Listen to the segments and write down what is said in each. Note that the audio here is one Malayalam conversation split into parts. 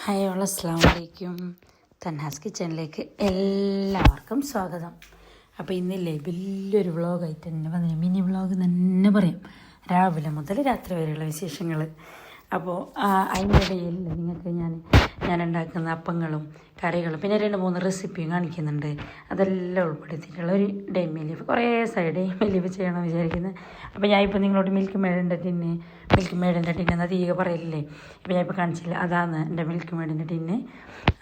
ഹായ് ഓൾ അസ്സലാമു അലൈക്കും. തൻഹാസ് കിച്ചണിലേക്ക് എല്ലാവർക്കും സ്വാഗതം. അപ്പോൾ ഇന്നില്ലേ വലിയൊരു വ്ളോഗായിട്ട് തന്നെ വന്നില്ല, മിനി വ്ളോഗ് തന്നെ പറയാം. രാവിലെ മുതൽ രാത്രി വരെയുള്ള വിശേഷങ്ങൾ. അപ്പോൾ അതിൻ്റെ ഇടയിൽ നിങ്ങൾക്ക് ഞാൻ ഉണ്ടാക്കുന്ന അപ്പങ്ങളും കറികളും പിന്നെ 2-3 റെസിപ്പിയും കാണിക്കുന്നുണ്ട്. അതെല്ലാം ഉൾപ്പെടുത്തിയിട്ടുള്ള ഒരു ഡെയിമി ലീഫ്. കുറേ ദിവസമായി ഡെയിമി ലീഫ് ചെയ്യണമെന്ന് വിചാരിക്കുന്നത്. അപ്പോൾ ഞാനിപ്പോൾ നിങ്ങളോട് മിൽക്ക് മേഡിൻ്റെ ടിന്ന് അധികം പറയില്ലേ. ഇപ്പോൾ ഞാനിപ്പോൾ കാണിച്ചില്ല, അതാണ് എൻ്റെ മിൽക്ക് മേഡിൻ്റെ ടിന്ന്.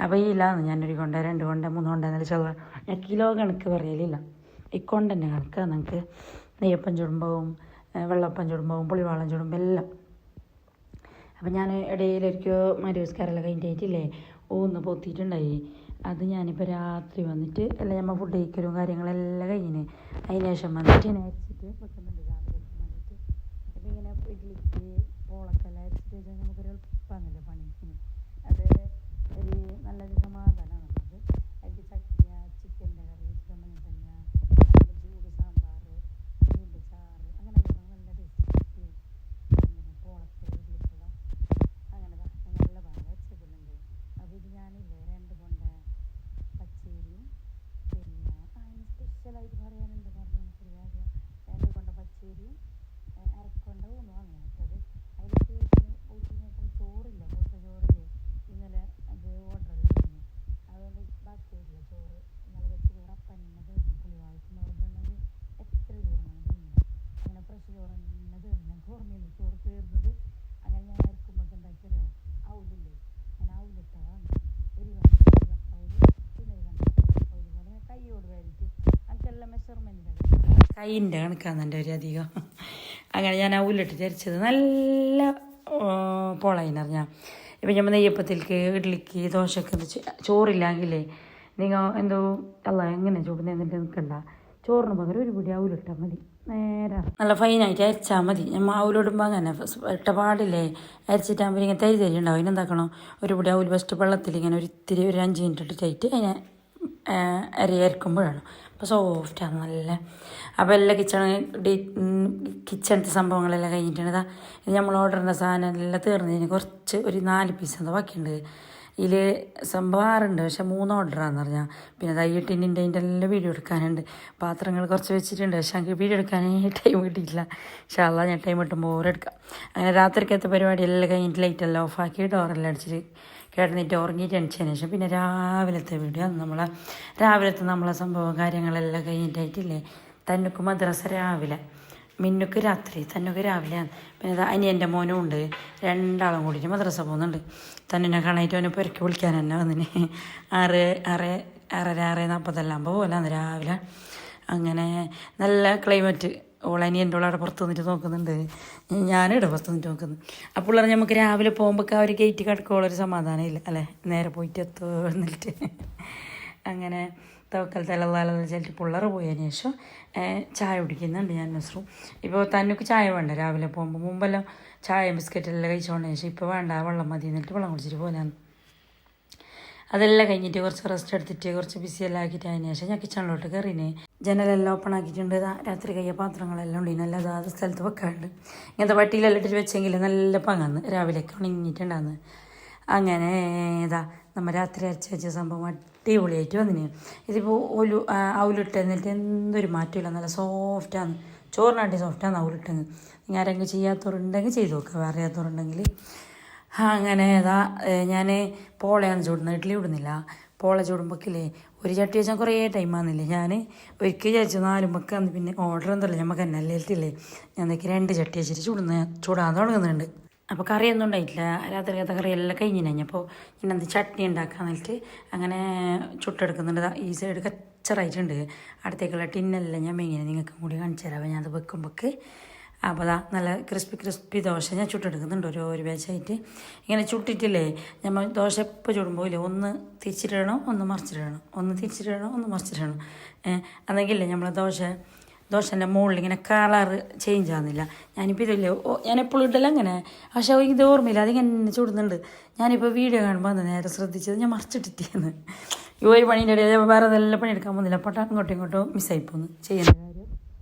അപ്പോൾ ഇതിലാണ് ഞാനൊരു കൊണ്ട 2 കൊണ്ട 3 കൊണ്ട എന്നല്ല ചോദിക്കുക. ഞാൻ കിലോ കണക്ക് പറയലില്ല, ഇക്കൊണ്ടന്നെ കണക്ക്. നമുക്ക് നെയ്യപ്പം ചുടുമ്പവും വെള്ളപ്പം ചുടുമ്പവും പുളിവാളം ചുടുമ്പോൾ എല്ലാം. അപ്പം ഞാൻ ഇടയിലൊരിക്കൽ മരുസ്കാരെല്ലാം കഴിഞ്ഞിട്ടില്ലേ ഒന്ന് പൊത്തിയിട്ടുണ്ടായി. അത് ഞാനിപ്പോൾ രാത്രി വന്നിട്ട് എല്ലാം നമ്മൾ ഫുഡ് കഴിക്കലും കാര്യങ്ങളെല്ലാം കഴിഞ്ഞിന്. അതിന് ശേഷം വന്നിട്ട് ഞാൻ അരിച്ചിട്ട് വെക്കുന്നുണ്ട് രാവിലെ വന്നിട്ട്. ഇപ്പം ഇങ്ങനെ ഇഡ്ലിക്ക് പോളക്കെല്ലാം അരിച്ചിട്ട് വെച്ചാൽ നമുക്കൊരു എളുപ്പമാണല്ലോ പണിക്ക്. അത് ഒരു നല്ലൊരു സമാധാനമാണുള്ളത്. അതിൻ്റെ ചട്ടിയ ചിക്കൻ്റെ കറി വെച്ചിട്ടുണ്ടെങ്കിൽ തന്നെ ചൂട് സാമ്പാർ, മീൻ്റെ ചാറ്, അങ്ങനെ നല്ല ടേസ്റ്റ്. പിന്നെ പോളക്ക് ഇഡ്ലിക്കുള്ള അങ്ങനെ നല്ല ഭാഗം വെച്ചിട്ടുണ്ട്. അപ്പോൾ ഇത് ഞാനില്ലേ 2 കൊണ്ട പച്ചരിയും പിന്നെ അതിന് സ്പെഷ്യലായിട്ട് പറയാനുണ്ട്. നമുക്കൊരു കാര്യം, 2 കൊണ്ട പച്ചരിയും അരക്കൊണ്ട ഊന്നും അങ്ങനെ ഇട്ടത്. അതിലേക്ക് ഊറ്റിനേക്കും ചോറില്ല, മൂത്ത ചോറില്ലേ ഇന്നലെ അത് ഓർഡറെല്ലാം കഴിഞ്ഞു. അതുകൊണ്ട് ബാക്കിയായിട്ടില്ല ചോറ്. ഇന്നലെ വെച്ച ചോറ് അപ്പം തന്നെ തീർന്നു. പുളിവാളത്തിന് പറഞ്ഞിട്ടുണ്ടെങ്കിൽ എത്ര ചോറാണ് തീർന്നത്. അങ്ങനെ ഫ്രഷ് ചോറ് തന്നെ തീർന്നു. ഞങ്ങൾക്ക് ഓർമ്മയില്ല ചോറ് തീർന്നത്. അങ്ങനെ ഞാൻ ഇറക്കുമ്പോൾ ഉണ്ടാക്കിയല്ലോ ഔലില്ലേ, ഞാൻ ഔലിട്ടതാണ്. ഒരു കപ്പൗല് പിന്നെ ഒരു കണക്കൗല് പോലെ കൈയോട് വേണ്ടിയിട്ട് എനിക്കെല്ലാം മെഷർമെൻറ്റിൻ്റെ കൈൻ്റെ കണക്കാണ് എൻ്റെ ഒരു അധികം. അങ്ങനെ ഞാൻ ഔലിട്ട് ചരിച്ചത് നല്ല പോളയിനറിഞ്ഞാൽ. ഇപ്പം നമ്മൾ നെയ്യപ്പത്തിലേക്ക് ഇഡ്ലിക്ക് ദോശക്ക് ചോറില്ലെങ്കിലേ നിങ്ങൾ എന്തോ അല്ല എങ്ങനെ ചൂടുന്നതിൻ്റെ നിൽക്കണ്ട. ചോറിന് പകരം ഒരു പിടി ഔലിട്ടാൽ മതി. നേരെ നല്ല ഫൈനായിട്ട് അരച്ചാൽ മതി. നമ്മൾ ഔലിടുമ്പോൾ അങ്ങനെ ഇട്ട പാടില്ലേ, അരച്ചിട്ടാകുമ്പോൾ ഇങ്ങനെ തരി ഉണ്ടാവും. അതിനെന്താക്കണം, ഒരു പിടി ഔൽ ഫസ്റ്റ് വെള്ളത്തിൽ ഇങ്ങനെ ഒരു 5 മിനിറ്റ് ഇട്ടിട്ടായിട്ട് അതിനെ അരക്കുമ്പോഴാണ് അപ്പോൾ സോഫ്റ്റാണ് നല്ല. അപ്പോൾ എല്ലാ കിച്ചണത്തെ സംഭവങ്ങളെല്ലാം കഴിഞ്ഞിട്ടുണ്ട്. ഇത് നമ്മൾ ഓർഡറിൻ്റെ സാധനം എല്ലാം തീർന്നതിന് കുറച്ച് ഒരു 4 പീസ് എന്താ ബാക്കിയുണ്ട്. ഇതിൽ സംഭവം 6 പക്ഷെ 3 ഓർഡറാന്ന് പറഞ്ഞാൽ. പിന്നെ തയ്യട്ടിൻ്റെ അതിൻ്റെ എല്ലാം വീഡിയോ എടുക്കാനുണ്ട്. പാത്രങ്ങൾ കുറച്ച് വെച്ചിട്ടുണ്ട്, പക്ഷെ എനിക്ക് വീഡിയോ എടുക്കാനേ ടൈം കിട്ടിയിട്ടില്ല. പക്ഷേ അല്ല ഞാൻ ടൈം കിട്ടുമ്പോൾ ഓരെടുക്കാം. അങ്ങനെ രാത്രിക്കത്തെ പരിപാടി എല്ലാം കഴിഞ്ഞിട്ട് ലൈറ്റെല്ലാം ഓഫാക്കി ഡോറെല്ലാം അടിച്ചിട്ട് കിടന്നിട്ട് ഉറങ്ങിയിട്ട് എണിച്ചതിന് ശേഷം പിന്നെ രാവിലത്തെ വീഡിയോ നമ്മളെ സംഭവം കാര്യങ്ങളെല്ലാം കഴിഞ്ഞിട്ടായിട്ടില്ലേ. തന്നുക്ക് മദ്രസ രാവിലെ, മിന്നുക്ക് രാത്രി, തന്നുക്ക് രാവിലെയാണ്. പിന്നെ അനിയൻ്റെ മോനും ഉണ്ട്, 2 ആളും കൂടിയിട്ട് മദ്രസ പോകുന്നുണ്ട്. തന്നെ കാണാനായിട്ട് അവനെ പെരക്കി വിളിക്കാൻ തന്നെ വന്നിന്. 6:40 പോലാന്ന് രാവിലെ. അങ്ങനെ നല്ല ക്ലൈമറ്റ്. ഓളനിയൻ്റെ ഓളവിടെ പുറത്ത് നിന്നിട്ട് നോക്കുന്നുണ്ട്, ഞാനിവിടെ പുറത്ത് നിന്നിട്ട് നോക്കുന്നു. അപ്പോൾ നമുക്ക് രാവിലെ പോകുമ്പോൾ ആ ഒരു ഗേറ്റ് കിടക്കുള്ളൊരു സമാധാനം ഇല്ല അല്ലേ, നേരെ പോയിട്ട് എത്തുമോ എന്നിട്ട്. അങ്ങനെ തവക്കൽ തലതാലെന്ന് വെച്ചിട്ട് പിള്ളേർ പോയതിന് ശേഷം ചായ കുടിക്കുന്നുണ്ട് ഞാൻ നസ്രും. ഇപ്പോൾ തന്നുക്ക് ചായ വേണ്ട രാവിലെ പോകുമ്പോൾ. മുമ്പെല്ലാം ചായ ബിസ്ക്കറ്റെല്ലാം കഴിച്ചുകൊണ്ടതിന് ശേഷം ഇപ്പോൾ വേണ്ട, വെള്ളം മതി എന്നിട്ട് വെള്ളം കുടിച്ചിട്ട് പോകാനാണ്. അതെല്ലാം കഴിഞ്ഞിട്ട് കുറച്ച് റെസ്റ്റ് എടുത്തിട്ട് കുറച്ച് ബിസിയെല്ലാം ആക്കിയിട്ട് അതിന് ശേഷം ഞാൻ കിച്ചണിലോട്ട് കയറിന്. ജനലെല്ലാം ഓപ്പൺ ആക്കിയിട്ടുണ്ട്. രാത്രി കയ്യ പാത്രങ്ങളെല്ലാം ഉണ്ട്, നല്ല അതാത് സ്ഥലത്ത് വെക്കാറുണ്ട്. ഇങ്ങനത്തെ വട്ടിയിലെല്ലാം ഇട്ടിട്ട് വെച്ചെങ്കിൽ നല്ല പങ്ങാന്ന് രാവിലെയൊക്കെ ഉണങ്ങിയിട്ടുണ്ടാന്ന്. അങ്ങനെ നമ്മൾ രാത്രി അരച്ച് വെച്ച സംഭവം അടിപൊളിയായിട്ട് വന്നിന്. ഇതിപ്പോൾ ഔലിട്ട് എന്നിട്ട് എന്തൊരു മാറ്റമില്ല, നല്ല സോഫ്റ്റാണ്. ചോറിനാട്ടി സോഫ്റ്റാണ് ഔലിട്ടെങ്കിൽ. നിങ്ങൾ ആരെങ്കിലും ചെയ്യാത്തവരുണ്ടെങ്കിൽ ചെയ്ത് നോക്കുക, അറിയാത്തവരുണ്ടെങ്കിൽ. അങ്ങനെ ഞാൻ പോളയാണ് ചൂടുന്നത്, ഇഡ്ഡലി ഇടുന്നില്ല. പോള ചൂടുമ്പോക്കില്ലേ ഒരു ചട്ടി വെച്ചാൽ കുറേ ടൈം ആകുന്നില്ലേ. ഞാൻ ഒരിക്കൽ വിചാരിച്ചു 4 മക്കാന്ന്, പിന്നെ ഓർഡർ എന്തല്ലേ നമുക്ക് തന്നെ അല്ലേറ്റില്ലേ. ഞാൻ 2 ചട്ടി വെച്ചിട്ട് ചൂടാൻ തുടങ്ങുന്നുണ്ട്. അപ്പോൾ കറിയൊന്നും ഉണ്ടായിട്ടില്ല, രാത്രിക്കത്തെ കറിയെല്ലാം കഴിഞ്ഞപ്പോൾ ഇന്നെന്ത് ചട്നി ഉണ്ടാക്കാൻ എന്നിട്ട് അങ്ങനെ ചുട്ടെടുക്കുന്നുണ്ട്. ഈ സൈഡ് കച്ചറായിട്ടുണ്ട്. അടുത്തേക്കുള്ള ടിന്നെല്ലാം ഞാൻ ഇങ്ങനെ നിങ്ങൾക്ക് കൂടി കാണിച്ചു തരാം. ഞാനത് വെക്കുമ്പോൾക്ക് അപ്പോൾ നല്ല ക്രിസ്പി ദോശ ഞാൻ ചുട്ടെടുക്കുന്നുണ്ട് ഒരു ബാച്ചായിട്ട്. ഇങ്ങനെ ചുട്ടിട്ടില്ലേ നമ്മൾ ദോശ എപ്പോൾ ചുടുമ്പോൾ ഇല്ലേ ഒന്ന് തിരിച്ചിട്ടിടണം, ഒന്ന് മറിച്ചിടണം, ഒന്ന് തിരിച്ചിട്ടിടണം, ഒന്ന് മറിച്ചിടണം. അതെങ്കിലേ നമ്മൾ ദോശൻ്റെ മുകളിൽ ഇങ്ങനെ കളറ് ചേഞ്ച് ആകുന്നില്ല. ഞാനിപ്പോൾ ഇതില്ലേ ഞാനെപ്പോഴും ഇട്ടല്ല അങ്ങനെ, പക്ഷേ ഇത് ഓർമ്മയില്ല, അതിങ്ങനെ ചുടുന്നുണ്ട്. ഞാനിപ്പോൾ വീഡിയോ കാണുമ്പോൾ അത് നേരെ ശ്രദ്ധിച്ചത് ഞാൻ മറിച്ചിട്ടിട്ടാണ്. ഈ ഒരു പണീൻ്റെ ഇടയിൽ വേറെ അതെല്ലാം പണിയെടുക്കാൻ പോകുന്നില്ല, അപ്പോൾ അങ്ങോട്ടും ഇങ്ങോട്ടും മിസ്സായിപ്പോന്ന് ചെയ്യുന്ന കാര്യം.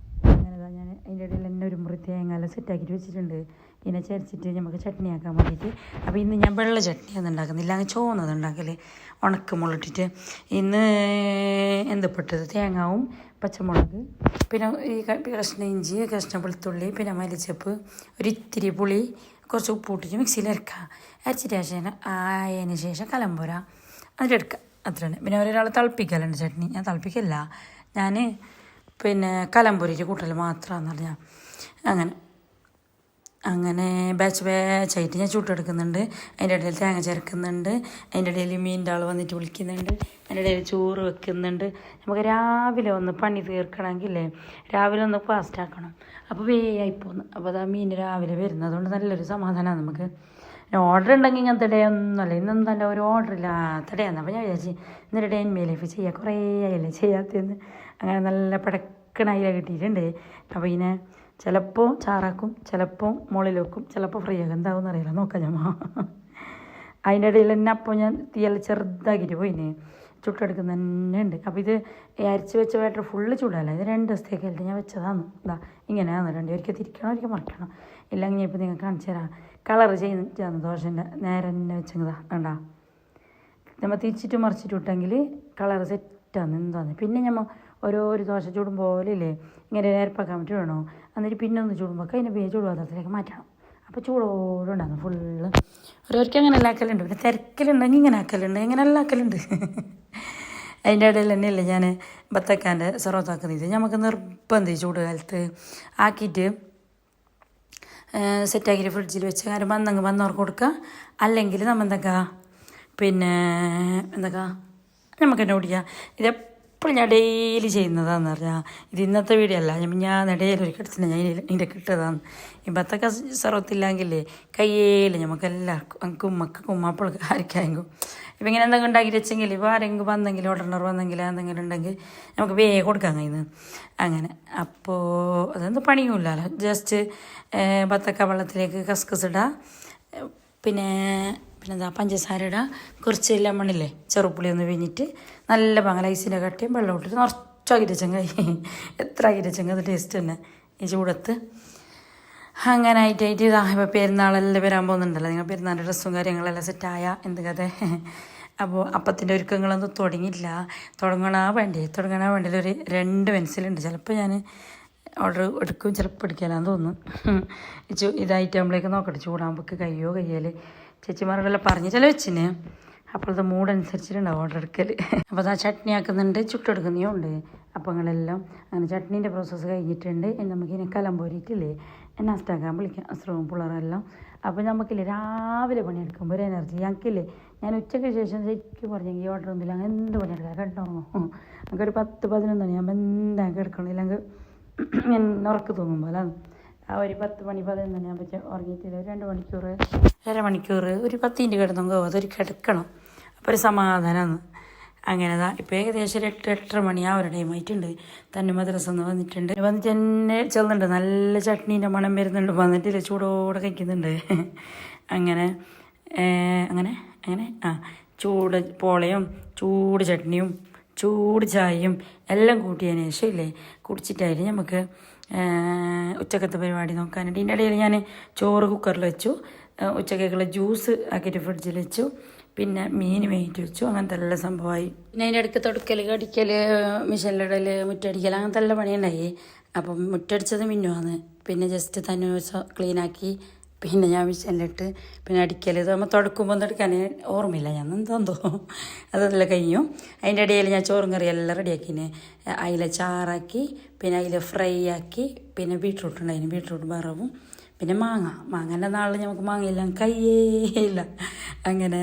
അങ്ങനെ ഞാൻ അതിൻ്റെ ഇടയിൽ തന്നെ ഒരു മുറി തേങ്ങ സെറ്റാക്കിയിട്ട് വെച്ചിട്ടുണ്ട്. ഇതിനെ ചരിച്ചിട്ട് നമുക്ക് ചട്നി ആക്കാൻ വേണ്ടിയിട്ട്. അപ്പോൾ ഇന്ന് ഞാൻ വെള്ള ചട്നിയൊന്നും ഉണ്ടാക്കുന്നില്ല, അങ്ങ് ചോന്നത് ഉണ്ടാക്കൽ, ഉണക്കമുളകിട്ടിട്ട്. ഇന്ന് എന്തിട്ടത് തേങ്ങാവും പച്ചമുളക്, പിന്നെ ഈ കഷ്ണം ഇഞ്ചി, കഷ്ണം വെളുത്തുള്ളി, പിന്നെ മല്ലിച്ചപ്പ്, ഒരിത്തിരി പുളി, കുറച്ച് ഉപ്പിട്ടിട്ട് മിക്സിയിൽ അരച്ചിട്ട് ശേഷം ആയതിന് ശേഷം കലമ്പുര അതിലെടുക്കുക. അത്രയാണ്. പിന്നെ ഒരാൾ തിളപ്പിക്കലുണ്ട് ചട്നി, ഞാൻ തിളപ്പിക്കില്ല, ഞാൻ പിന്നെ കലമ്പുരിയിട്ട് കൂട്ടൽ മാത്രമാണെന്ന് പറഞ്ഞാൽ. അങ്ങനെ ബാച്ചായിട്ട് ഞാൻ ചുട്ടെടുക്കുന്നുണ്ട്. അതിൻ്റെ ഇടയിൽ തേങ്ങ ചേർക്കുന്നുണ്ട്, അതിൻ്റെ ഇടയിൽ മീനിൻ്റെ ആൾ വന്നിട്ട് വിളിക്കുന്നുണ്ട്, അതിൻ്റെ ഇടയിൽ ചോറ് വെക്കുന്നുണ്ട്. നമുക്ക് രാവിലെ ഒന്ന് പണി തീർക്കണമെങ്കിലേ രാവിലെ ഒന്ന് ഫാസ്റ്റ് ആക്കണം, അപ്പോൾ വേഗമായിപ്പോന്ന്. അപ്പോൾ അതാ മീൻ രാവിലെ വരുന്നത്, അതുകൊണ്ട് നല്ലൊരു സമാധാനമാണ് നമുക്ക്. ഓർഡർ ഉണ്ടെങ്കിൽ ഇങ്ങനത്തെ ഡേ ഒന്നുമല്ല, ഇന്നൊന്നും തന്നെ ഒരു ഓർഡർ ഇല്ലാത്ത ഡേ ആണ്. അപ്പോൾ ഞാൻ വിചാരിച്ചു ഇന്നൊരു ഡേ ഇൻ മൈ ലൈഫ് ചെയ്യാം, കുറേ ആയില്ലേ ചെയ്യാത്തതെന്ന്. അങ്ങനെ നല്ല പടക്കണ അയില കിട്ടിയിട്ടുണ്ട്. അപ്പോൾ ഇതിനെ ചിലപ്പോൾ ചാറാക്കും, ചിലപ്പോൾ മുകളിൽ വെക്കും, ചിലപ്പോൾ ഫ്രൈ ആക്കും, എന്താവും അറിയില്ല, നോക്കാം ഞാൻ. അതിൻ്റെ ഇടയിൽ തന്നെ അപ്പോൾ ഞാൻ തീയെല്ലാം ചെറുതാക്കിയിട്ട് പോയിന് ചുട്ടെടുക്കുന്ന തന്നെ ഉണ്ട്. അപ്പോൾ ഇത് അരച്ച് വെച്ച ബാറ്റർ ഫുള്ള് ചൂടല്ല, ഇത് 2 ദിവസത്തേക്കായിട്ട് ഞാൻ വെച്ചതാണ്. ഇതാ ഇങ്ങനെയാണ്, ഒരിക്കൽ തിരിക്കണം, ഒരിക്കൽ മറക്കണം. ഇല്ലെങ്കിൽ ഇപ്പോൾ നിങ്ങൾക്ക് കാണിച്ചു തരാം. കളർ ചെയ്യുന്ന ദോശൻ്റെ നേരെ തന്നെ വെച്ചതാ കണ്ടാ. നമ്മൾ തിരിച്ചിട്ട് മറിച്ചിട്ട് വിട്ടെങ്കിൽ കളർ സെറ്റാണ് എന്താന്ന്. പിന്നെ നമ്മൾ ഓരോ ദോശ ചൂടുമ്പോൾ പോലെ ഇല്ലേ ഇങ്ങനെ നേരപ്പാക്കാൻ വേണ്ടി വേണോ, എന്നിട്ട് പിന്നെ ഒന്ന് ചൂടുമ്പോൾ അതിൻ്റെ ചൂടുപാത്രത്തിലേക്ക് മാറ്റണം. അപ്പോൾ ചൂടോടുണ്ടാകും ഫുള്ള്. ഓരോർക്ക് അങ്ങനെ എല്ലാം ആക്കലുണ്ട്, പിന്നെ തിരക്കലുണ്ടെങ്കിൽ ഇങ്ങനെ ആക്കലുണ്ട്, ഇങ്ങനെ എല്ലാം ആക്കലുണ്ട്. അതിൻ്റെ ഇടയിൽ തന്നെയല്ലേ ഞാൻ ബത്തക്കാൻ്റെ സർവത്താക്കുന്നത്. നമുക്ക് നിർബന്ധം ചൂട് കാലത്ത് ആക്കിയിട്ട് സെറ്റാക്കിയിട്ട് ഫ്രിഡ്ജിൽ വെച്ച് കാര്യം വന്നവർക്ക് കൊടുക്കുക. അല്ലെങ്കിൽ നമ്മൾ പിന്നെ നമുക്ക് തന്നെ കുടിക്കുക. ഇതെപ്പോഴും ഞാൻ ഡെയിലി ചെയ്യുന്നതാണെന്ന് പറഞ്ഞാൽ, ഇത് ഇന്നത്തെ വീഡിയോ അല്ല, ഞാൻ ഇടയിൽ ഒരു കിടത്തിന് ഞാൻ ഇതിൻ്റെ കിട്ടതാണ്. ഈ ബത്തക്ക സർവത്തില്ലെങ്കിലേ കയ്യേല് നമുക്ക് എല്ലാവർക്കും കുമ്മപ്പൾക്ക് ആർക്കായെങ്കിലും ഇപ്പം ഇങ്ങനെ എന്തെങ്കിലും ഉണ്ടാക്കി വെച്ചെങ്കിൽ ഇപ്പോൾ ആരെങ്കിലും വന്നെങ്കിൽ ഓർഡർ വന്നെങ്കിൽ എന്തെങ്കിലും ഉണ്ടെങ്കിൽ നമുക്ക് വേഗം കൊടുക്കാൻ കഴിയുന്നത്. അങ്ങനെ അപ്പോൾ അതൊന്നും പണിയുമില്ലല്ലോ, ജസ്റ്റ് ബത്തക്ക വെള്ളത്തിലേക്ക് കസ്കസ് ഇടുക, പിന്നെന്താ പഞ്ചസാര ഇടുക, കുറച്ച് ലെമണില്ലേ ചെറുപ്പുളി ഒന്ന് പിഴിഞ്ഞിട്ട് നല്ല പങ്ങല ഐസിൻ്റെ കട്ടിയും വെള്ളം ഇട്ടിട്ട് നിറച്ചാക്കിയിട്ട് വെച്ചെങ്കിൽ എത്ര ആക്കിയിട്ട് വെച്ചെങ്കിൽ അത് ടേസ്റ്റ് തന്നെ ഈ ചൂടത്ത്. അങ്ങനെ ആയിട്ടായിട്ട് ഇതാ ഇപ്പോൾ പെരുന്നാളെല്ലാം വരാൻ പോകുന്നുണ്ടല്ലോ, നിങ്ങൾ പെരുന്നാളിൻ്റെ ഡ്രസ്സും കാര്യങ്ങളെല്ലാം സെറ്റായ എന്ത് കഥ. അപ്പോൾ അപ്പത്തിൻ്റെ ഒരുക്കങ്ങളൊന്നും തുടങ്ങണ വേണ്ടിയിൽ ഒരു 2 പെൻസിലുണ്ട്. ചിലപ്പോൾ ഞാൻ ഓർഡർ എടുക്കും, ചിലപ്പോൾ എടുക്കാനാന്ന് തോന്നുന്നു. ഇതായിട്ടാകുമ്പോഴേക്ക് നോക്കട്ടെ, ചൂടാകുമ്പോൾ കയ്യാൽ ചേച്ചിമാരോടെല്ലാം പറഞ്ഞിട്ടല്ലേ വെച്ചിന്. അപ്പോഴത്തെ മൂടനുസരിച്ചിട്ടുണ്ടാവും ഓർഡർ എടുക്കൽ. അപ്പോൾ അതാ ചട്നി ആക്കുന്നുണ്ട്, ചുട്ടെടുക്കുന്നതും ഉണ്ട് അപ്പങ്ങളെല്ലാം. അങ്ങനെ ചട്നീൻ്റെ പ്രോസസ്സ് കഴിഞ്ഞിട്ടുണ്ട്. നമുക്കിനി കലമ്പോരിട്ടില്ലേ നസ്റ്റാക്കാൻ വിളിക്കാം അസ്രവും പിള്ളേരെല്ലാം. അപ്പോൾ നമുക്കില്ലേ രാവിലെ പണിയെടുക്കുമ്പോൾ ഒരു എനർജി ഞങ്ങൾക്കില്ലേ. ഞാൻ ഉച്ചയ്ക്ക് ശേഷം ശരിക്കും പറഞ്ഞെങ്കിൽ ഓർഡർ ഒന്നുമില്ല, അങ്ങനെ എന്ത് പണിയെടുക്കാം കിടന്നുറങ്ങും. നമുക്കൊരു 10-11 മണിയാകുമ്പോൾ എന്തായാലും കിടക്കണം, ഇല്ലെങ്കിൽ ഞാൻ ഉറക്ക് തോന്നുമ്പോൾ ആ ഒരു 10 മണി 11 മണിയാകുമ്പോൾ ഉറങ്ങിയിട്ടില്ല, 2 മണിക്കൂർ 1.5 മണിക്കൂർ ഒരു 10 മിനിറ്റ് കിടന്നെങ്കിൽ അതൊരു കിടക്കണം, അപ്പോൾ ഒരു സമാധാനമാണ്. അങ്ങനെ ഇപ്പോൾ ഏകദേശം ഒരു 8-8:30 മണി ആ ഒരു ടൈമായിട്ടുണ്ട്. തന്നെ മദ്രസ ഒന്ന് വന്നിട്ടുണ്ട്, വന്നിട്ട് എന്നെ ചെല്ലുന്നുണ്ട്, നല്ല ചട്നീൻ്റെ മണം വരുന്നുണ്ട്, വന്നിട്ടില്ല ചൂടോടെ കഴിക്കുന്നുണ്ട്. അങ്ങനെ ചൂട് പോളയും ചൂട് ചട്നിയും ചൂട് ചായയും എല്ലാം കൂട്ടിയതിന് ശേഷം ഇല്ലേ കുടിച്ചിട്ടായിട്ട് നമുക്ക് ഉച്ചക്കത്തെ പരിപാടി നോക്കാനുണ്ട്. ഇതിൻ്റെ ഇടയിൽ ഞാൻ ചോറ് കുക്കറിൽ വെച്ചു, ഉച്ചക്കേക്കുള്ള ജ്യൂസ് ആക്കിയിട്ട് ഫ്രിഡ്ജിൽ വെച്ചു, പിന്നെ മീൻ വേവിച്ച് വെച്ചു. അങ്ങനത്തെ എല്ലാ സംഭവമായി. പിന്നെ അതിൻ്റെ ഇടയ്ക്ക് തുടക്കൽ കടിക്കൽ മിഷനിലിടൽ മുറ്റടിക്കൽ അങ്ങനത്തെ എല്ലാ പണിയുണ്ടായി. അപ്പം മുറ്റടിച്ചത് മിന്നുവാന്ന്, പിന്നെ ജസ്റ്റ് തന്നെ ക്ലീനാക്കി, പിന്നെ ഞാൻ മിഷനിലിട്ട് പിന്നെ അടിക്കൽ. ഇത് നമ്മൾ തുടക്കുമ്പോൾ എടുക്കാൻ ഓർമ്മയില്ല, ഞാൻ എന്തോ അതെല്ലാം കഴിഞ്ഞു. അതിൻ്റെ ഇടയിൽ ഞാൻ ചോറും കറി എല്ലാം റെഡിയാക്കിന്. അതിലെ ചാറാക്കി, പിന്നെ അതിൽ ഫ്രൈ ആക്കി, പിന്നെ ബീട്രൂട്ട് ഉണ്ടായിരുന്നു, ബീട്രൂട്ട് വറവും, പിന്നെ മാങ്ങേൻ്റെ നാളിൽ നമുക്ക് മാങ്ങയില്ല കയ്യേയില്ല. അങ്ങനെ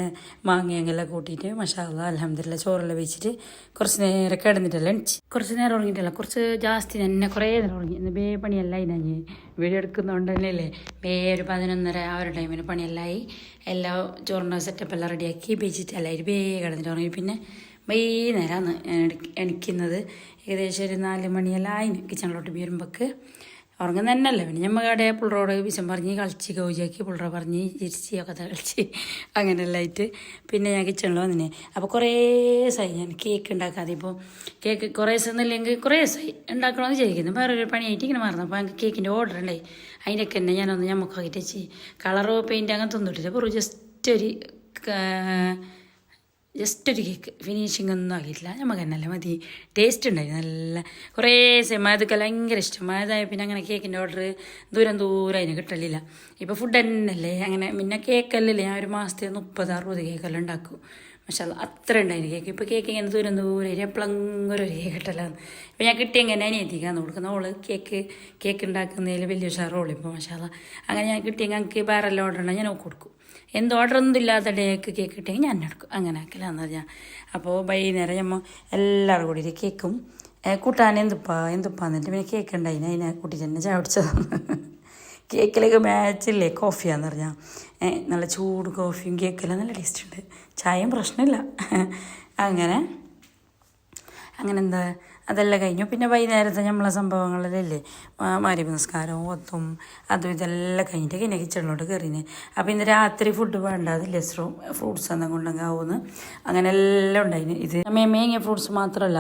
മാങ്ങയെല്ലാം കൂട്ടിയിട്ട് മഷാല്ലാ അൽഹംദുലില്ലാ ചോറെല്ലാം വെച്ചിട്ട് കുറച്ച് നേരം കിടന്നിട്ടല്ല എണിച്ച്. കുറച്ച് നേരം ഉറങ്ങിയിട്ടില്ല, കുറച്ച് ജാസ്തി തന്നെ കുറേ നേരം ഉറങ്ങി. ഇന്ന് പണിയല്ല ഞാൻ വീഡിയോ എടുക്കുന്നതുകൊണ്ട് തന്നെയല്ലേ ഒരു 11:30 ആ ഒരു ടൈമിന് പണിയെല്ലാമായി. എല്ലാം ചോറിൻ്റെ സെറ്റപ്പ് എല്ലാം റെഡിയാക്കി വെച്ചിട്ടല്ലായി കിടന്നിട്ട് ഉറങ്ങി. പിന്നെ വൈകുന്നേരമാണ് എണിക്കുന്നത്. ഏകദേശം ഒരു 4 മണിയെല്ലാം ആയിന് കിച്ചണിലോട്ട് വരുമ്പോൾക്ക്. ഉറങ്ങുന്ന തന്നെയല്ല. പിന്നെ ഞമ്മക്കവിടെ പിള്ളറോട് വിഷം പറഞ്ഞ് കളിച്ച് കൗജിയാക്കി പിള്ളറ പറഞ്ഞ് ചിരിച്ചിയൊക്കെ കളിച്ച് അങ്ങനെയെല്ലാം ആയിട്ട് പിന്നെ ഞാൻ കിച്ചണിൽ വന്നിനെ. അപ്പോൾ കുറേ ദിവസമായി ഞാൻ കേക്ക് ഉണ്ടാക്കാതെ. ഇപ്പോൾ കേക്ക് കുറേ ദിവസം ഒന്നുമില്ലെങ്കിൽ കുറേ ദിവസമായി ഉണ്ടാക്കണമെന്ന് ചോദിക്കുന്നു. വേറൊരു പണിയായിട്ട് ഇങ്ങനെ മാറുന്നു. അപ്പോൾ എനിക്ക് കേക്കിൻ്റെ ഓർഡർ ഉണ്ടായി. അതിൻ്റെയൊക്കെ തന്നെ ഞാനൊന്ന് ഞമ്മക്കാക്കിയിട്ട് വെച്ച് കളറോ പെയിൻറ്റ് അങ്ങനെ തന്നിട്ടില്ല. അപ്പോൾ ജസ്റ്റ് ഒരു കേക്ക് ഫിനിഷിംഗ് ഒന്നും ആക്കിയിട്ടില്ല. നമുക്ക് തന്നെയല്ലേ മതി. ടേസ്റ്റ് ഉണ്ടായിരുന്നു നല്ല. കുറേ മയതൊക്കെ ഭയങ്കര ഇഷ്ടം. മയതായ പിന്നെ അങ്ങനെ കേക്കിൻ്റെ ഓർഡർ ദൂരം അതിന് കിട്ടലില്ല. ഇപ്പോൾ ഫുഡ് തന്നെയല്ലേ അങ്ങനെ. പിന്നെ കേക്കല്ലല്ലേ ഞാൻ ഒരു മാസത്തെ 30-60 കേക്കെല്ലാം ഉണ്ടാക്കും. പക്ഷേ അത്ര ഉണ്ടായിരുന്നു കേക്ക്. ഇപ്പോൾ കേക്ക് ഇങ്ങനെ ദൂരം എപ്പോഴെങ്കിലും ഒരു കേക്ക് കിട്ടലാണ്. ഇപ്പോൾ ഞാൻ കിട്ടിയെങ്കിൽ അനിയത്തിക്കാന്ന് കൊടുക്കുന്ന. ഓള് കേക്ക് ഉണ്ടാക്കുന്നതിൽ വലിയ ഉഷാറോളൂ ഇപ്പോൾ. പക്ഷേ അങ്ങനെ ഞാൻ കിട്ടിയെങ്കിൽ ഞങ്ങൾക്ക് വേറെ ഓർഡർ ഉണ്ടെങ്കിൽ ഞാൻ കൊടുക്കും. എന്ത് ഓർഡറൊന്നും ഇല്ലാത്ത ഡേക്ക് കേക്ക് കിട്ടിയെങ്കിൽ ഞാൻ എടുക്കും. അങ്ങനെ ആക്കലാന്ന് പറഞ്ഞാൽ. അപ്പോൾ വൈകുന്നേരം നമ്മൾ എല്ലാവരും കൂടി കേക്കും കൂട്ടാൻ എന്തുപ്പാന്നിട്ട് പിന്നെ കേക്ക് ഉണ്ടായിന്. അതിനെ കൂട്ടി തന്നെ ചായ പിടിച്ചതാണ്. കേക്കിലേക്ക് മാച്ചില്ലേ കോഫിയാന്ന് പറഞ്ഞാൽ. നല്ല ചൂട് കോഫിയും കേക്കെല്ലാം നല്ല ടേസ്റ്റ് ഉണ്ട്. ചായയും പ്രശ്നമില്ല. അങ്ങനെ എന്താ അതെല്ലാം കഴിഞ്ഞു. പിന്നെ വൈകുന്നേരത്തെ നമ്മളെ സംഭവങ്ങളിലല്ലേ മഗ്‌രിബ് നിസ്കാരവും ഒത്തും അതും ഇതെല്ലാം കഴിഞ്ഞിട്ട് പിന്നെ കിച്ചണിലോട്ട് കയറിന്. അപ്പോൾ ഇന്ന് രാത്രി ഫുഡ് വേണ്ട അതില്ലേ ഫ്രൂട്ട്സ് എന്തെങ്കിലും കൊണ്ടെങ്കിൽ ആവുമെന്ന് അങ്ങനെ എല്ലാം ഉണ്ടായിന്. ഇത് മേങ്ങിയ ഫ്രൂട്ട്സ് മാത്രമല്ല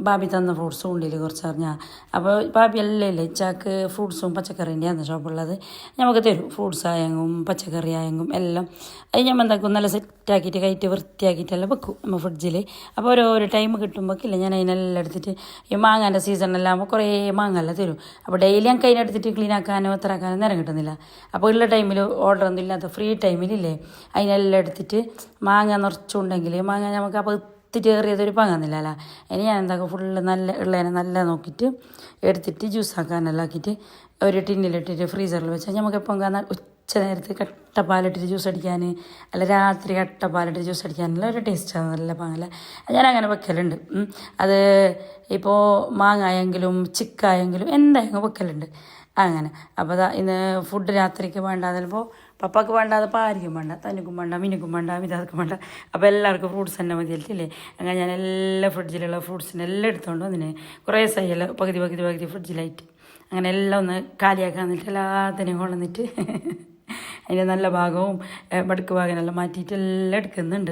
ബാബി തന്ന ഫ്രൂട്ട്സും ഉള്ളിൽ കുറച്ച് അറിഞ്ഞാൽ. അപ്പോൾ ബാബി എല്ലാം ഇല്ലേ ചാക്ക് ഫ്രൂട്ട്സും പച്ചക്കറീൻ്റെയാണ് ഷോപ്പുള്ളത്. നമുക്ക് തരും. ഫ്രൂട്ട്സ് ആയെങ്കും പച്ചക്കറി ആയെങ്കും എല്ലാം. അത് നമ്മൾ എന്താക്കും നല്ല സെറ്റാക്കിയിട്ട് കയറ്റി വൃത്തിയാക്കിയിട്ടെല്ലാം വെക്കും നമ്മൾ ഫ്രിഡ്ജിൽ. അപ്പോൾ ഓരോ ടൈം കിട്ടുമ്പോഴേക്കില്ല ഞാൻ അതിനെല്ലാം എടുത്തിട്ട് ഈ മാങ്ങാൻ്റെ സീസണെല്ലാം ആകുമ്പോൾ കുറേ മാങ്ങെല്ലാം തരും. അപ്പോൾ ഡെയിലി ഞങ്ങൾക്ക് അതിനെടുത്തിട്ട് ക്ലീൻ ആക്കാനോ എത്രയാക്കാനോ നേരം കിട്ടുന്നില്ല. അപ്പോൾ ഉള്ള ടൈമിൽ ഓർഡറൊന്നും ഇല്ലാത്ത ഫ്രീ ടൈമിലില്ലേ അതിനെല്ലാം എടുത്തിട്ട് മാങ്ങ നിറച്ചുണ്ടെങ്കിൽ മാങ്ങ നമുക്ക് അപ്പോൾ കയറിയതൊരു പാങ്ങുന്നില്ലല്ലോ. ഇനി ഞാൻ എന്താക്കും ഫുള്ള് നല്ല ഉള്ളതിനെ നല്ല നോക്കിയിട്ട് എടുത്തിട്ട് ജ്യൂസാക്കാനെല്ലാം ആക്കിയിട്ട് ഒരു ടിന്നിലിട്ടിട്ട് ഫ്രീസറിൽ വെച്ചാൽ നമുക്ക് എപ്പം ഉച്ച നേരത്ത് കട്ടപ്പാലിട്ടിട്ട് ജ്യൂസ് അടിക്കാൻ അല്ല രാത്രി കട്ടപ്പാലിട്ടിട്ട് ജ്യൂസ് അടിക്കാനുള്ള ഒരു ടേസ്റ്റാണ് നല്ല പാങ്ങല്ല. ഞാനങ്ങനെ വെക്കലുണ്ട്. അത് ഇപ്പോൾ മാങ്ങായെങ്കിലും ചിക്കായെങ്കിലും എന്തായെങ്കിലും വെക്കലുണ്ട് അങ്ങനെ. അപ്പോൾ ഇന്ന് ഫുഡ് രാത്രിക്ക് വേണ്ടാതെ ചിലപ്പോൾ പപ്പാക്ക് വേണ്ടാതെ ആർക്കും വേണ്ട. തനിക്കും വേണ്ട മിനിക്കും വേണ്ട മിതാർക്കും വേണ്ട. അപ്പോൾ എല്ലാവർക്കും ഫ്രൂട്ട്സ് തന്നെ മതിയല്ലേ. അങ്ങനെ ഞാൻ എല്ലാ ഫ്രിഡ്ജിലുള്ള ഫ്രൂട്ട്സിനെല്ലാം എടുത്തുകൊണ്ട് വന്നിന്. കുറേ സൈയെല്ലാം പകുതി ഫ്രിഡ്ജിലായിട്ട് അങ്ങനെ എല്ലാം ഒന്ന് കാലിയാക്കാൻ വന്നിട്ട് എല്ലാത്തിനെയും കൊണ്ടുവന്നിട്ട് അതിൻ്റെ നല്ല ഭാഗവും ബടുക്ക് ഭാഗമെല്ലാം മാറ്റിയിട്ട് എല്ലാം എടുക്കുന്നുണ്ട്.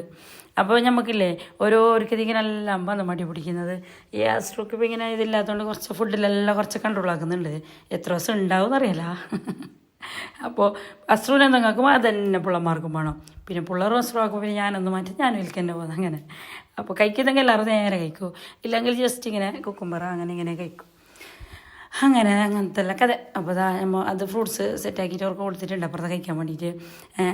അപ്പോൾ നമുക്കില്ലേ ഓരോരുത്തർക്ക് എല്ലാം വന്ന് മടി പിടിക്കുന്നത് ഈ അസ്ട്രോക്ക് ഇപ്പോൾ ഇങ്ങനെ ഇതില്ലാത്തതുകൊണ്ട് കുറച്ച് ഫുഡിലെല്ലാം കുറച്ച് കൺട്രോൾ ആക്കുന്നുണ്ട്. എത്ര ദിവസം ഉണ്ടാവും എന്നറിയില്ല. അപ്പോൾ അസ്ട്രോനെ എന്തെങ്കിലും അത് തന്നെ പിള്ളമാർക്കും വേണം. പിന്നെ പിള്ളേരും അസ്ട്രോ ആക്കുമ്പോൾ പിന്നെ ഞാനൊന്ന് മാറ്റി ഞാനും വിൽക്കന്നെ പോകുന്നത് അങ്ങനെ. അപ്പോൾ കഴിക്കുന്നെങ്കിൽ എല്ലാവരും നേരെ കഴിക്കും. ഇല്ലെങ്കിൽ ജസ്റ്റ് ഇങ്ങനെ കുക്കുംബറ അങ്ങനെ ഇങ്ങനെ കഴിക്കും. അങ്ങനത്തെ എല്ലാം കഥ. അപ്പോൾ അത് ഫ്രൂട്ട്സ് സെറ്റാക്കിയിട്ട് അവർക്ക് കൊടുത്തിട്ടുണ്ട് അപ്പുറത്ത് കഴിക്കാൻ വേണ്ടിയിട്ട്.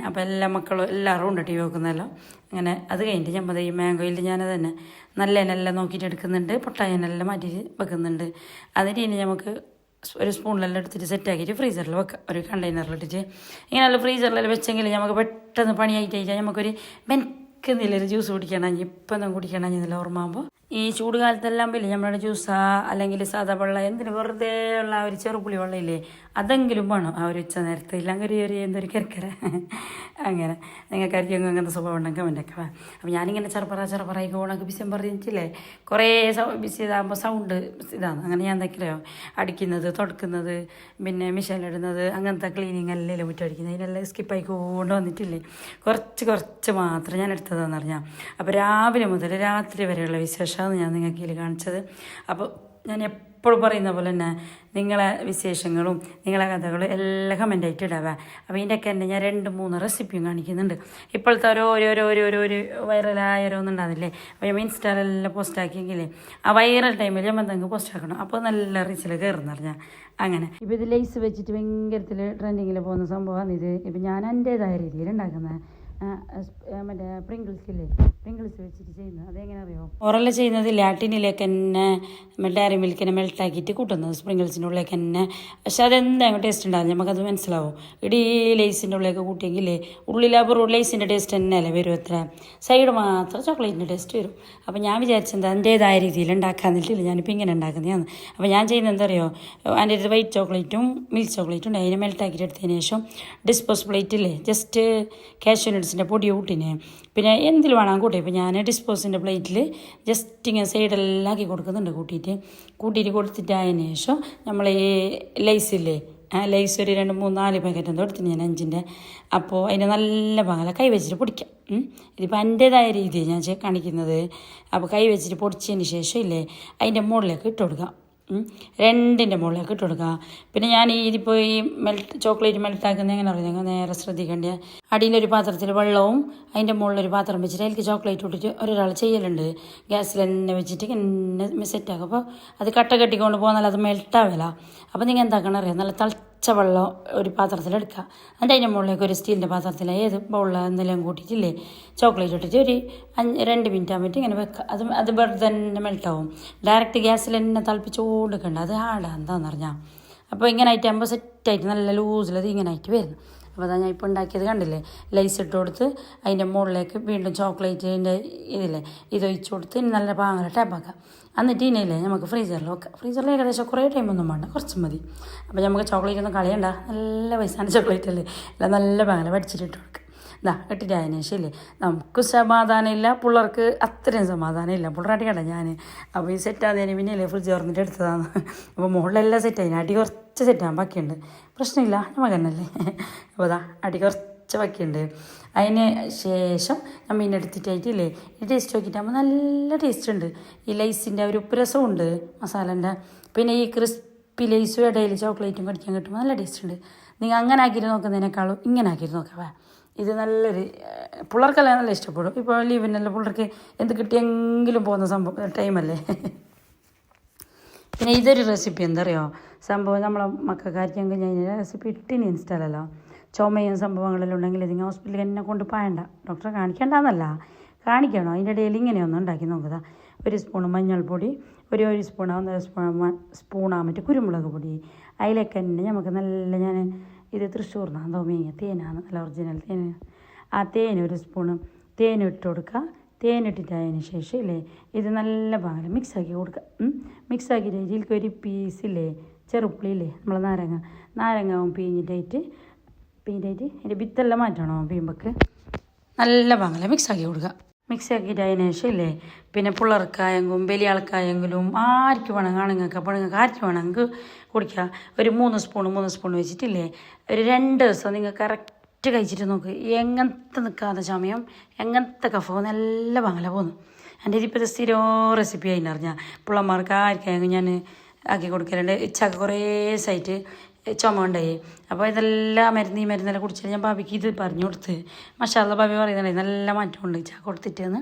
അപ്പോൾ എല്ലാ മക്കളും എല്ലാവരും ഉണ്ട് ടി വി വെക്കുന്നതല്ലോ. അങ്ങനെ അത് കഴിഞ്ഞിട്ട് നമ്മൾ ഈ മാംഗോയിൽ ഞാനത് തന്നെ നല്ലതിനെല്ലാം നോക്കിയിട്ട് എടുക്കുന്നുണ്ട്. പൊട്ടായനെല്ലാം മാറ്റിയിട്ട് വെക്കുന്നുണ്ട്. അതിന് ഇനി നമുക്ക് ഒരു സ്പൂണിലെല്ലാം എടുത്തിട്ട് സെറ്റാക്കിയിട്ട് ഫ്രീസറിൽ വെക്കാം. ഒരു കണ്ടെയ്നറിലിട്ടിട്ട് ഇങ്ങനെയുള്ള ഫ്രീസറിലെല്ലാം വെച്ചെങ്കിൽ നമുക്ക് പെട്ടെന്ന് പണിയായിട്ട് നമുക്കൊരു എന്തെങ്കിലും ജ്യൂസ് കുടിക്കണം ഇപ്പം ഒന്നും കുടിക്കണം എന്നല്ല ഓർമ്മ ആകുമ്പോൾ. ഈ ചൂട് കാലത്തെല്ലാം ഇല്ലേ നമ്മുടെ ജ്യൂസാ അല്ലെങ്കിൽ സാധാ വെള്ളം എന്തിന് വെറുതെ ഉള്ള ഒരു ചെറുപുളി വെള്ളം ഇല്ലേ അതെങ്കിലും വേണം ആ ഒരു ഉച്ച നേരത്തെ. ഇല്ലെങ്കിൽ ഒരു എന്തൊരു കിരക്കര അങ്ങനെ. നിങ്ങൾക്കായിരിക്കും അങ്ങനത്തെ സ്വഭാവം ഉണ്ടെങ്കിൽ കമൻ്റൊക്കെ വാ. അപ്പോൾ ഞാനിങ്ങനെ ചെറുപ്പറായി ഓണൊക്കെ ബിസിയം പറഞ്ഞിട്ടില്ലേ കുറേ ബിസി ഇതാകുമ്പോൾ സൗണ്ട് ഇതാണ്. അങ്ങനെ ഞാൻ എന്തൊക്കെയോ അടിക്കുന്നത് തുടക്കുന്നത് പിന്നെ മിഷനിലിടുന്നത് അങ്ങനത്തെ ക്ലീനിങ് എല്ലാം മുറ്റടിക്കുന്നത് ഇതിനെല്ലാം സ്കിപ്പായി കൊണ്ട് വന്നിട്ടില്ലേ കുറച്ച് മാത്രം ഞാൻ എടുത്തതെന്ന് പറഞ്ഞാൽ. അപ്പോൾ രാവിലെ മുതൽ രാത്രി വരെയുള്ള വിശേഷമാണ് ഞാൻ നിങ്ങൾക്ക് ഇതിൽ കാണിച്ചത്. അപ്പോൾ ഞാൻ എപ്പോഴും പറയുന്ന പോലെ തന്നെ നിങ്ങളെ വിശേഷങ്ങളും നിങ്ങളെ കഥകളും എല്ലാം കമൻ്റായിട്ട് ഇടാവേ. അപ്പോൾ ഇതിൻ്റെയൊക്കെ തന്നെ ഞാൻ 2-3 റെസിപ്പിയും കാണിക്കുന്നുണ്ട്. ഇപ്പോഴത്തെ ഒരു വൈറലായവരൊന്നും ഉണ്ടാകുന്നില്ലേ. അപ്പോൾ ഞാൻ ഇൻസ്റ്റാലെല്ലാം പോസ്റ്റാക്കിയെങ്കിലേ ആ വൈറൽ ടൈമിൽ ഞാൻ എന്തെങ്കിലും പോസ്റ്റ് ആക്കണം. അപ്പോൾ നല്ല റീച്ചിൽ കയറുന്ന പറഞ്ഞാൽ അങ്ങനെ. ഇപ്പോൾ ഇത് ലേസ് വെച്ചിട്ട് ഭയങ്കരത്തിൽ ട്രെൻഡിങ്ങിൽ പോകുന്ന സംഭവമാണ് ഇത്. ഇപ്പം ഞാൻ എൻ്റേതായ രീതിയിൽ ഉണ്ടാക്കുന്നത് മറ്റേ പ്രിങ്കിൾസ് വെച്ചിട്ട് ചെയ്യുന്നത്. അതെങ്ങനെ അറിയോ ഓറെല്ലാം ചെയ്യുന്നത് ലാറ്റിനിലേക്ക് തന്നെ ഡയറി മിൽക്കിനെ മെൽട്ടാക്കിയിട്ട് കൂട്ടുന്നത് സ്പ്രിങ്കിൾസിൻ്റെ ഉള്ളിലേക്ക് തന്നെ. പക്ഷെ അതെന്തായാലും ടേസ്റ്റ് ഉണ്ടാകും നമുക്കത് മനസ്സിലാവും. ഇടീ ലേസിൻ്റെ ഉള്ളിലേക്ക് കൂട്ടിയെങ്കിലേ ഉള്ളിലാകുമ്പോൾ ലേസിൻ്റെ ടേസ്റ്റ് തന്നെയല്ലേ വരും. എത്ര സൈഡ് മാത്രം ചോക്ലേറ്റിൻ്റെ ടേസ്റ്റ് വരും. അപ്പോൾ ഞാൻ വിചാരിച്ചത് എൻ്റേതായ രീതിയിൽ ഉണ്ടാക്കാന്നിട്ടില്ല ഞാനിപ്പോൾ ഇങ്ങനെ ഉണ്ടാക്കുന്നതാണ്. അപ്പോൾ ഞാൻ ചെയ്യുന്നത് എന്താ അറിയോ അതിൻ്റെ അടുത്ത് വൈറ്റ് ചോക്ലേറ്റും മിൽക്ക് ചോക്ലേറ്റും ഉണ്ട്. അതിനെ മെൽട്ടാക്കിയിട്ട് എടുത്തതിന് ശേഷം ഡിസ്പോസ് പ്ലേറ്റില്ലേ ജസ്റ്റ് കാഷ്യൂ നട്ട്സ് നട്ട്സിൻ്റെ പൊടി കൂട്ടിനെ പിന്നെ എന്തിൽ വേണം കൂട്ടി. ഇപ്പോൾ ഞാൻ ഡിസ്പോസിൻ്റെ പ്ലേറ്റിൽ ജസ്റ്റ് ഇങ്ങനെ സൈഡെല്ലാം ആക്കി കൊടുക്കുന്നുണ്ട് കൂട്ടിയിട്ട് കൊടുത്തിട്ട് അതിന് ശേഷം നമ്മൾ ഈ ലൈസില്ലേ ലൈസ് ഒരു 2, 3, 4 പാക്കറ്റ് എന്തോ എടുത്തിന് ഞാൻ 5-ൻ്റെ. അപ്പോൾ അതിൻ്റെ നല്ല ഭാഗം കൈ വെച്ചിട്ട് പൊടിക്കാം. ഇതിപ്പോൾ എൻ്റേതായ രീതിയാണ് ഞാൻ കാണിക്കുന്നത്. അപ്പോൾ കൈ വെച്ചിട്ട് പൊടിച്ചതിന് ശേഷം ഇല്ലേ അതിൻ്റെ മുകളിലേക്ക് ഇട്ട് കൊടുക്കാം. 2ൻ്റെ മുകളിലേക്ക് ഇട്ട് കൊടുക്കുക. പിന്നെ ഞാൻ ഇതിപ്പോൾ ഈ ചോക്ലേറ്റ് മെൽട്ടാക്കുന്നത് എങ്ങനെ അറിയാം, നേരെ ശ്രദ്ധിക്കേണ്ട അടിയിലൊരു പാത്രത്തിൽ വെള്ളവും അതിൻ്റെ മുകളിലൊരു പാത്രം വെച്ചിട്ട് അതിലേക്ക് ചോക്ലേറ്റ് ഇട്ടിട്ട് ഒരാൾ ചെയ്യലുണ്ട്. ഗ്യാസിൽ തന്നെ വെച്ചിട്ട് ഇങ്ങനെ സെറ്റാക്കും. അപ്പോൾ അത് കട്ട കെട്ടിക്കൊണ്ട് പോകാൻ അത് മെൽട്ടാവില്ല. അപ്പോൾ നിങ്ങൾ എന്താക്കണം അറിയാം, നല്ല തിളച്ച വെള്ളം ഒരു പാത്രത്തിലെടുക്കുക. എന്നിട്ട് അതിൻ്റെ മുകളിലേക്ക് ഒരു സ്റ്റീലിൻ്റെ പാത്രത്തിൽ ഏത് ബൗളിൽ എന്തെല്ലാം കൂട്ടിയിട്ടില്ലേ ചോക്ലേറ്റ് ഇട്ടിട്ട് ഒരു 2 മിനിറ്റ് ആകുമ്പോൾ ഇങ്ങനെ വെക്കുക. അത് വെറുതെ തന്നെ മെൽട്ടാവും. ഡയറക്റ്റ് ഗ്യാസിൽ തന്നെ തിളപ്പിച്ചുകൊടുക്കണ്ട, അത് ഹാർഡാണ് എന്താണെന്ന് പറഞ്ഞാൽ. അപ്പോൾ ഇങ്ങനെ ആയിട്ടാകുമ്പോൾ സെറ്റായിട്ട് നല്ല ലൂസിലത് ഇങ്ങനെ ആയിട്ട് വരുന്നു. അപ്പോൾ അതാ ഞാൻ ഇപ്പോൾ ഉണ്ടാക്കിയത് കണ്ടില്ലേ, ലൈസ് ഇട്ട് കൊടുത്ത് അതിൻ്റെ മുകളിലേക്ക് വീണ്ടും ചോക്ലേറ്റിൻ്റെ ഇതൊഴിച്ച് കൊടുത്ത് നല്ല പാങ്ങല ടാപ്പാക്കാം. എന്നിട്ട് ഇതിനല്ലേ നമുക്ക് ഫ്രീസറിൽ വെക്കാം. ഫ്രീസറിൽ ഏകദേശം കുറേ ടൈമൊന്നും വേണ്ട, കുറച്ച് മതി. അപ്പോൾ നമുക്ക് ചോക്ലേറ്റ് ഒന്നും കളയണ്ട, നല്ല പൈസാൻ്റെ ചോക്ലേറ്റ് അല്ലേ, എല്ലാം നല്ല പാങ്ങല വടിച്ചിട്ട് ഇട്ട് കൊടുക്കുക. ഇട്ടിട്ട് അതിന് ശേഷം നമുക്ക് സമാധാനമില്ല, പിള്ളേർക്ക് അത്രയും സമാധാനമില്ല. പിള്ളേരാട്ടി കണ്ട ഞാൻ അപ്പോൾ ഈ സെറ്റാകുന്നതിന് പിന്നെ ഫ്രിഡ്ജ് തുറന്നിട്ട് എടുത്തതാണ്. അപ്പോൾ മുകളിലെല്ലാം സെറ്റായി, അടി കുറച്ച് സെറ്റാകാൻ ബാക്കിയുണ്ട്. പ്രശ്നമില്ല, നമുക്ക് തന്നെയല്ലേ. അപ്പോൾ അടി കുറച്ച് ബാക്കിയുണ്ട്. അതിന് ശേഷം ഞാൻ മീൻ എടുത്തിട്ടായിട്ടില്ലേ ഈ ടേസ്റ്റ് നോക്കിയിട്ടാകുമ്പോൾ നല്ല ടേസ്റ്റ് ഉണ്ട്. ഈ ലൈസിൻ്റെ ഒരു ഉപ്പ് രസമുണ്ട് മസാലൻ്റെ. പിന്നെ ഈ ക്രിസ്പി ലൈസും ഇടയിൽ ചോക്ലേറ്റും കടിക്കാൻ കിട്ടുമ്പോൾ നല്ല ടേസ്റ്റ് ഉണ്ട്. നിങ്ങൾ അങ്ങനെ ആക്കിയിട്ട് നോക്കുന്നതിനേക്കാളും ഇങ്ങനെ ആക്കിയിട്ട് നോക്കാം. ഇത് നല്ലൊരു പിള്ളേർക്കെല്ലാം നല്ല ഇഷ്ടപ്പെടും. ഇപ്പോൾ ലീവിനെല്ലാം പിള്ളേർക്ക് എന്ത് കിട്ടിയെങ്കിലും പോകുന്ന ടൈമല്ലേ. പിന്നെ ഇതൊരു റെസിപ്പി എന്താ അറിയോ, സംഭവം നമ്മളെ മക്കൾക്കാർക്കും കഴിഞ്ഞ റെസിപ്പി ഇട്ടിന് ഇൻസ്റ്റാലല്ലോ. ചുമയും സംഭവങ്ങളെല്ലാം ഉണ്ടെങ്കിൽ ഇതിങ്ങനെ ഹോസ്പിറ്റലിൽ എന്നെ കൊണ്ട് പോയണ്ട, ഡോക്ടറെ കാണിക്കേണ്ടെന്നല്ല, കാണിക്കണോ. അതിൻ്റെ ഇടയിൽ ഇങ്ങനെയൊന്നും ഉണ്ടാക്കി നോക്കുക. 1 സ്പൂൺ മഞ്ഞൾപ്പൊടി, ഒരു സ്പൂൺ 1 സ്പൂണാകുമ്പോൾ കുരുമുളക് പൊടി, അതിലേക്ക് തന്നെ നമുക്ക് നല്ല ഞാൻ ഇത് തൃശ്ശൂർന്നാണ് തോമിയ തേനാണ്, നല്ല ഒറിജിനൽ തേൻ. ആ തേൻ 1 സ്പൂണ് തേൻ ഇട്ട് കൊടുക്കുക. തേനിട്ടിട്ടതിന് ശേഷം ഇല്ലേ ഇത് നല്ല ഭാഗം മിക്സാക്കി കൊടുക്കുക. മിക്സാക്കിയിട്ട് ഇതിലേക്ക് ഒരു പീസില്ലേ ചെറുപ്പുളിയില്ലേ നമ്മളെ നാരങ്ങാവും പിഴിഞ്ഞിട്ടായിട്ട് അതിൻ്റെ വിത്തെല്ലാം മാറ്റണോ പീമ്പക്ക് നല്ല ഭാഗം മിക്സാക്കി കൊടുക്കുക. മിക്സാക്കിയിട്ട് അതിന് ശേഷം ഇല്ലേ പിന്നെ പിള്ളേർക്കായെങ്കിലും വലിയ ആൾക്കായെങ്കിലും ആർക്ക് വേണം, ആണുങ്ങൾക്ക് പെണ്ണുങ്ങൾക്ക് ആർക്ക് വേണമെങ്കിൽ കുടിക്കുക. ഒരു 3 സ്പൂൺ വെച്ചിട്ടില്ലേ ഒരു 2 ദിവസം നിങ്ങൾ കറക്റ്റ് കഴിച്ചിട്ട് നോക്ക്. എങ്ങനത്തെ നിൽക്കാതെ സമയം എങ്ങനത്തെ കഫവും നല്ല ഭാഗല പോകുന്നു. എൻ്റെ ഇതിപ്പോൾ സ്ഥിരം റെസിപ്പി ആയിന്ന് പറഞ്ഞാൽ പിള്ളമാർക്ക് ആർക്കായെങ്കിലും ഞാൻ ആക്കി കൊടുക്കലുണ്ട്. ഇച്ചൊക്കെ കുറേ സൈറ്റ് ചുമ ഉണ്ടായി. അപ്പോൾ ഇതെല്ലാം മരുന്നെല്ലാം കുടിച്ചിട്ട് ഞാൻ ഭാവിക്ക് ഇത് പറഞ്ഞു കൊടുത്ത്. മാഷാ അല്ലാഹ് ഭാവി പറയുന്നുണ്ടായി നല്ല മാറ്റമുണ്ട് ചാ കൊടുത്തിട്ടെന്ന്.